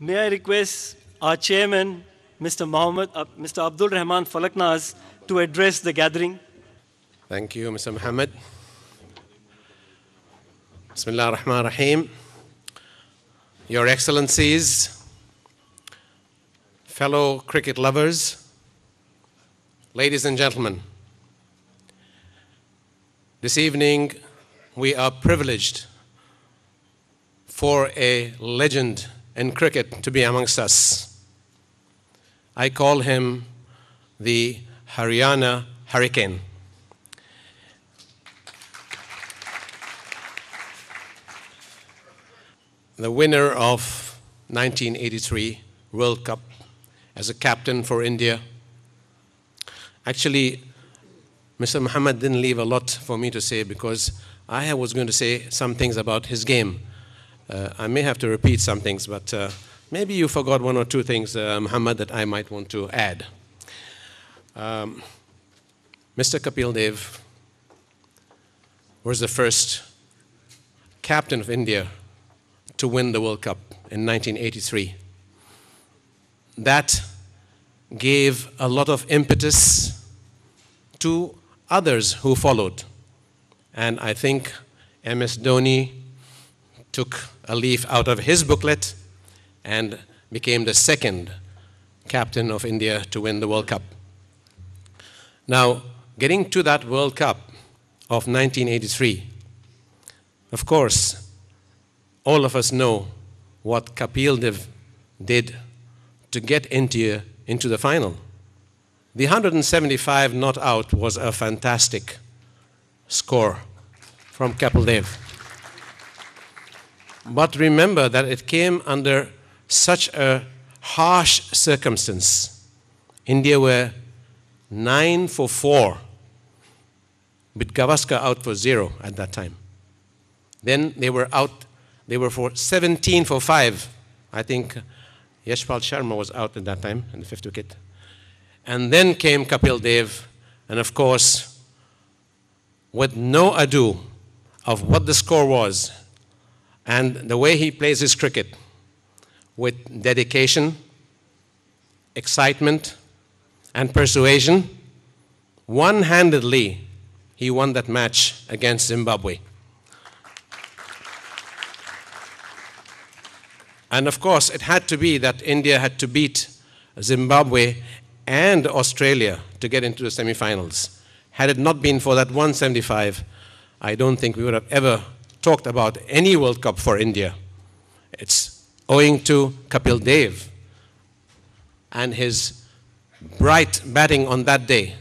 May I request our chairman, Mr. Abdul Rahman Falaknaz, to address the gathering? Thank you, Mr. Muhammad. Bismillah ar-Rahman ar-Rahim. Your Excellencies, fellow cricket lovers, ladies and gentlemen, this evening we are privileged for a legend in cricket to be amongst us. I call him the Haryana Hurricane. The winner of 1983 World Cup as a captain for India. Actually, Mr. Muhammad didn't leave a lot for me to say because I was going to say some things about his game. I may have to repeat some things, but maybe you forgot one or two things, Muhammad, that I might want to add. Mr. Kapil Dev was the first captain of India to win the World Cup in 1983. That gave a lot of impetus to others who followed. And I think MS Dhoni took a leaf out of his booklet and became the second captain of India to win the World Cup. Now, getting to that World Cup of 1983, of course, all of us know what Kapil Dev did to get into the final. The 175 not out was a fantastic score from Kapil Dev. But remember that it came under such a harsh circumstance. India were 9 for 4, with Gavaskar out for 0 at that time. Then they were out. They were for 17 for 5. I think Yashpal Sharma was out at that time in the 5th wicket. And then came Kapil Dev, and of course, with no ado of what the score was and the way he plays his cricket, with dedication, excitement, and persuasion, one-handedly, he won that match against Zimbabwe. And of course, it had to be that India had to beat Zimbabwe and Australia to get into the semifinals. Had it not been for that 175, I don't think we would have ever talked about any World Cup for India. It's owing to Kapil Dev and his bright batting on that day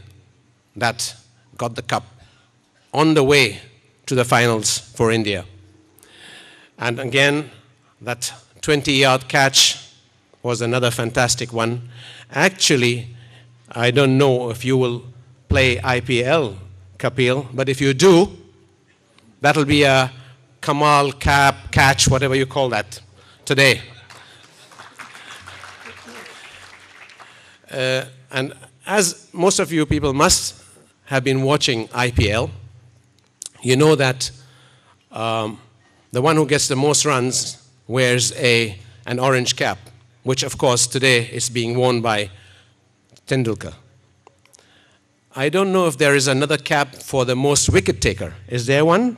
that got the cup on the way to the finals for India. And again, that 20-yard catch was another fantastic one. Actually, I don't know if you will play IPL, Kapil, but if you do, that'll be a Kamal cap, catch, whatever you call that, today. And as most of you people must have been watching IPL, you know that the one who gets the most runs wears an orange cap, which of course today is being worn by Tendulkar. I don't know if there is another cap for the most wicket taker. Is there one?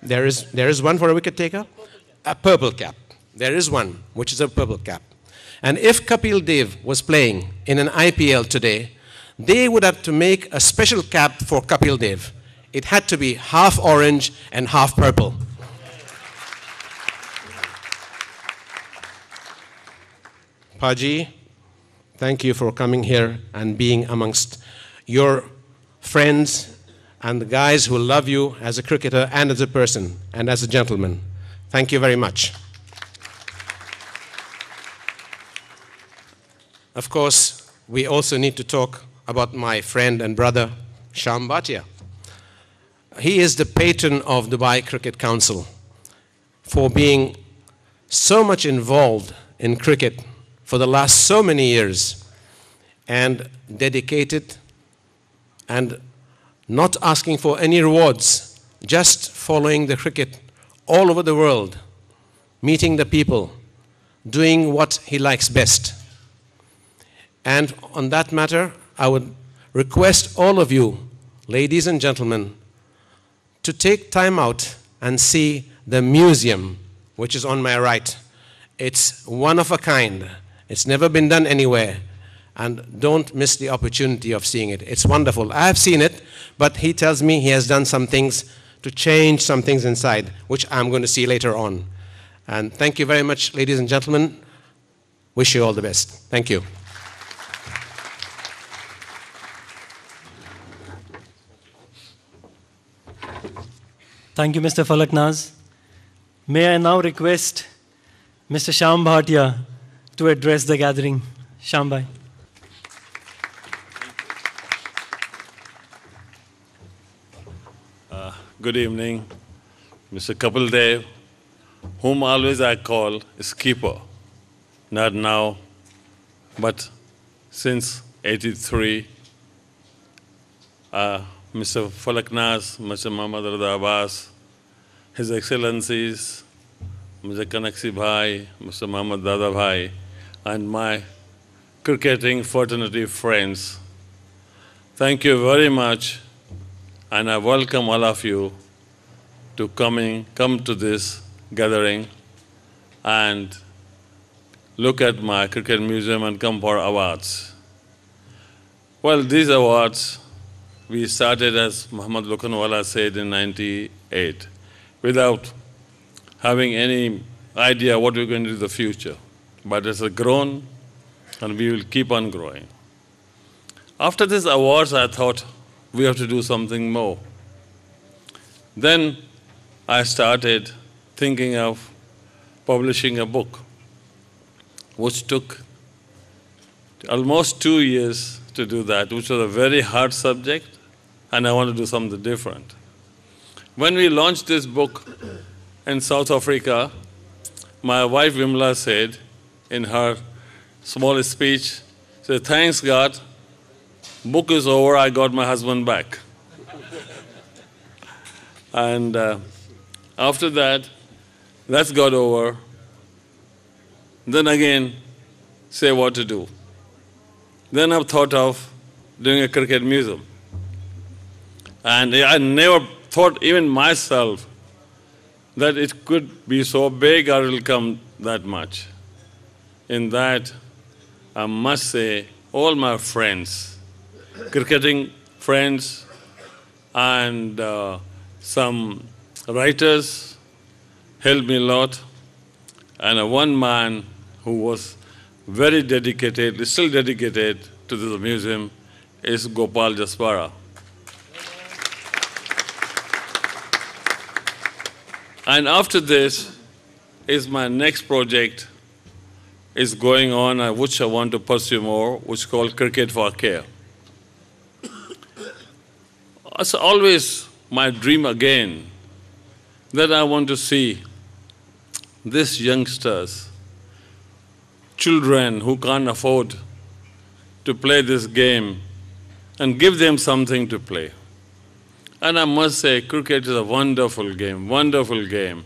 There is one for a wicket taker? A purple cap. There is one, which is a purple cap. And if Kapil Dev was playing in an IPL today, they would have to make a special cap for Kapil Dev. It had to be half orange and half purple. Paji, thank you for coming here and being amongst your friends and the guys who love you as a cricketer and as a person and as a gentleman. Thank you very much. Of course, we also need to talk about my friend and brother, Shyam Bhatia. He is the patron of Dubai Cricket Council for being so much involved in cricket for the last so many years and dedicated and not asking for any rewards, just following the cricket all over the world, meeting the people, doing what he likes best. And on that matter, I would request all of you, ladies and gentlemen, to take time out and see the museum, which is on my right. It's one of a kind. It's never been done anywhere. And don't miss the opportunity of seeing it. It's wonderful. I have seen it, but he tells me he has done some things to change some things inside, which I'm going to see later on. And thank you very much, ladies and gentlemen. Wish you all the best. Thank you. Thank you, Mr. Falaknaz. May I now request Mr. Shyam Bhatia to address the gathering. Shyam bhai. Good evening, Mr. Kapil Dev, whom always I call skipper. Not now, but since '83. Mr. Falaknaz, Mr. Muhammad Rada Abbas, His Excellencies, Mr. Kanaksi Bhai, Mr. Muhammad Dada Bhai, and my cricketing fraternity friends. Thank you very much, and I welcome all of you to come to this gathering and look at my cricket museum and come for awards. Well, these awards, we started, as Muhammad Lokhanwala said, in '98, without having any idea what we're going to do in the future. But it's grown, and we will keep on growing. After these awards, I thought we have to do something more. Then I started thinking of publishing a book, which took almost 2 years to do that, which was a very hard subject, and I wanted to do something different. When we launched this book in South Africa, my wife Vimla said in her small speech, said, "Thanks God, book is over, I got my husband back." And after that, that's got over. Then again, say what to do. Then I've thought of doing a cricket museum. And I never thought, even myself, that it could be so big or it will come that much. In that, I must say, all my friends, cricketing friends, and some writers helped me a lot. And one man who was very dedicated, still dedicated to the museum, is Gopal Jaspara. And after this is my next project is going on, which I want to pursue more, which is called Cricket for Care. It's always my dream again that I want to see these youngsters, children who can't afford to play this game, and give them something to play. And I must say, cricket is a wonderful game, wonderful game.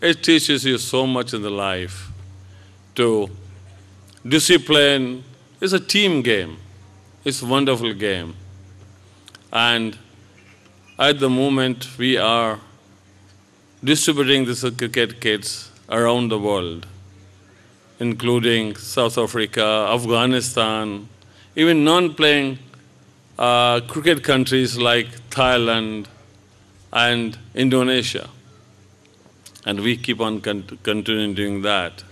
It teaches you so much in the life. To discipline, it's a team game. It's a wonderful game. And at the moment, we are distributing these cricket kits around the world, including South Africa, Afghanistan, even non-playing cricket countries like Thailand and Indonesia. And we keep on continuing doing that.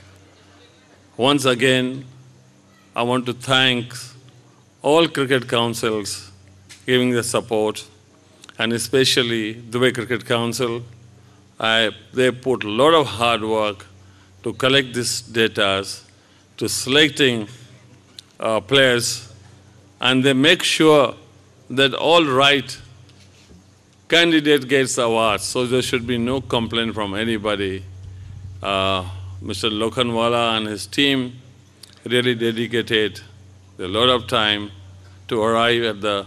Once again, I want to thank all cricket councils giving the support, and especially the Dubai Cricket Council. They put a lot of hard work to collect this data, to selecting players, and they make sure that all right candidate gets awards, so there should be no complaint from anybody. Mr. Lokhanwala and his team really dedicated a lot of time to arrive at the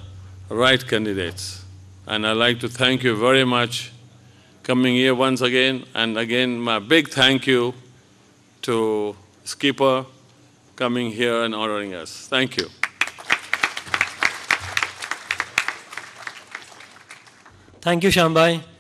right candidates. And I'd like to thank you very much coming here once again. And again, my big thank you to skipper coming here and honoring us. Thank you. Thank you, Shyam bhai.